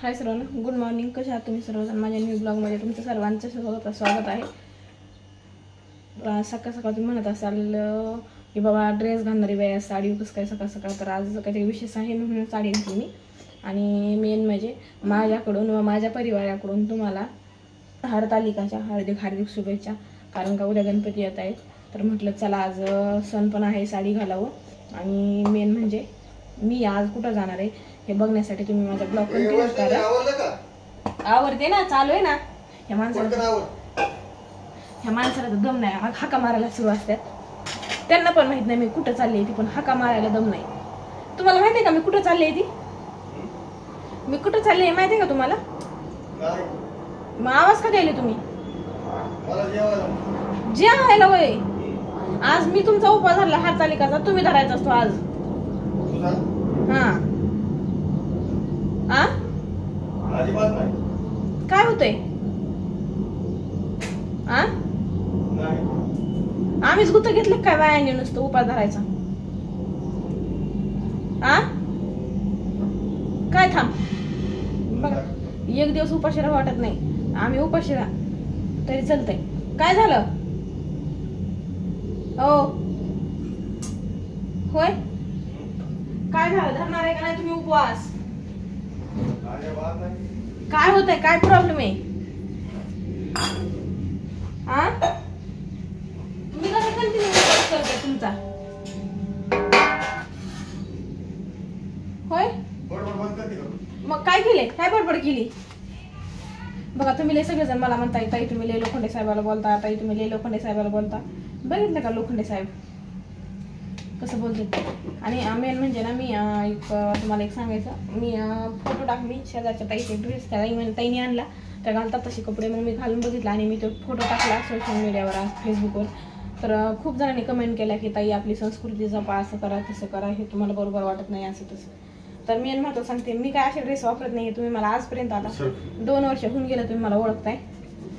हाय सर्वांना, good morning. कशा आहात तुम्ही सर्वजण? माझ्या न्यू ब्लॉगमध्ये तुमचं सर्वांचं स्वागत आहे. सकाळ सकाळ तुम्ही म्हणत असाल की बाबा ड्रेस घालणारी बाई साडी कसं काय सकाळ सकाळ, तर आज काहीतरी विशेष आहे म्हणून साडी घातली मी. आणि मेन म्हणजे माझ्याकडून व माझ्या परिवाराकडून तुम्हाला हरतालिकाच्या हार्दिक हार्दिक शुभेच्छा. कारण का उद्या गणपती येत आहेत, तर म्हटलं चला आज सण पण आहे, साडी घालावं. आणि मेन म्हणजे मी आज कुठं जाणार आहे हे बघण्यासाठी तुम्ही माझा ब्लॉग कंटिन्यू करा. आवडते ना, चालू आहे ना. ह्या माणसाला तर दम नाही, हाका मारायला सुरू असतात. त्यांना पण माहित नाही मी कुठं चालली ती, पण हाका मारायला दम नाही. तुम्हाला माहिती आहे का मी कुठं चालली ती? मी कुठं चालली माहिती आहे का तुम्हाला? मग आवाज का द्यायला तुम्ही? जेवायला वय. आज मी तुमचा उपवास धरला हरतालिकाचा, तुम्ही धरायचा असतो आज. हा काय होतंय? आम्हीच गुत घेतलं काय बायाने नुसतं उपास धरायचा? काय थांब बघा, एक दिवस उपाशी राहा वाटत नाही. आम्ही उपाशी राहा तरी चालतंय. काय झालं? हो होय, काय झालं? धरणार आहे का नाही तुम्ही उपवास? काय होतंय? काय प्रॉब्लेम आहे? तुम्ही कसं कंटिन्यू उपवास करताय तुमचा? होय, मग काय केले? काय बडबड केली? बघा तुम्ही लय सगळेजण मला म्हणताय ताई तुम्ही लय लोखंडे साहेबाला बोलता, ताई तुम्ही लय लोखंडे साहेबाला बोलता. बघितलं का लोखंडे साहेब कसं बोलते? आणि मेन म्हणजे ना, मी तुम्हाला एक सांगायचं, मी फोटो टाक, मी शेजारच्या ताईचे ड्रेस त्या ताईने आणला, त्या घालतात तसे कपडे, मग मी घालून बघितला आणि मी तो फोटो टाकला सोशल मीडियावर, फेसबुकवर. तर खूप जणांनी कमेंट केल्या की ताई आपली संस्कृती जपा, असं करा तसं करा, हे तुम्हाला बरोबर वाटत नाही असं तसं. तर मी महत्व सांगते, मी काय असे ड्रेस वापरत नाही. तुम्ही मला आजपर्यंत आता 2 वर्ष होऊन गेलं तुम्ही मला ओळखताय.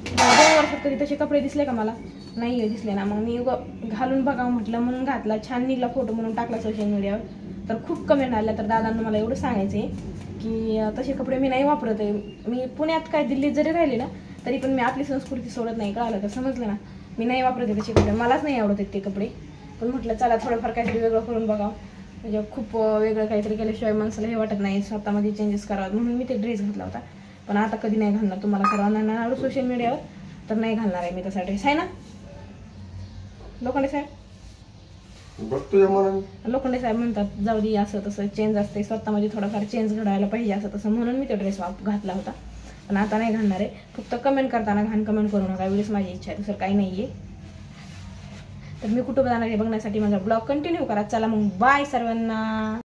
2 वर्षात कधी तसे कपडे दिसले का मला? नाही दिसले ना. मग मी घालून बघावं म्हटलं म्हणून घातला, छान निघला फोटो म्हणून टाकला सोशल मीडियावर. तर खूप कमेंट आल्या. तर दादांना मला एवढं सांगायचं आहे की तसे कपडे मी नाही वापरत आहे. मी पुण्यात काय दिल्लीत जरी राहिले ना तरी पण मी आपली संस्कृती सोडत नाही. कळालं तर समजलं ना? मी नाही वापरत आहे तसे कपडे, मलाच नाही आवडत आहेत ते कपडे. पण म्हटलं चला थोडंफार काहीतरी वेगळं करून बघावं. म्हणजे खूप वेगळं काहीतरी केल्याशिवाय माणसाला हे वाटत नाही, स्वतःमध्ये चेंजेस करावं, म्हणून मी ते ड्रेस घातला होता. पण आता कधी नाही घालणार. तुम्हाला सर्वांना आवडत सोशल मीडियावर, तर नाही घालणार आहे मी तसा ड्रेस. आहे ना लोखंडे साहेब? लोखंडे साहेब म्हणतात जाऊ दे असं तसं चेंज असते, स्वतःमध्ये थोडाफार चेंज घडायला पाहिजे असं तसं, म्हणून मी तो ड्रेस घातला होता. पण आता नाही घालणार आहे. फक्त कमेंट करताना घाण कमेंट करू नका, एवढीच माझी इच्छा आहे, दुसरं काही नाही आहे. तर मी कुठं जाणार हे बघण्यासाठी माझा ब्लॉग कंटिन्यू करा. चला मग बाय सर्वांना.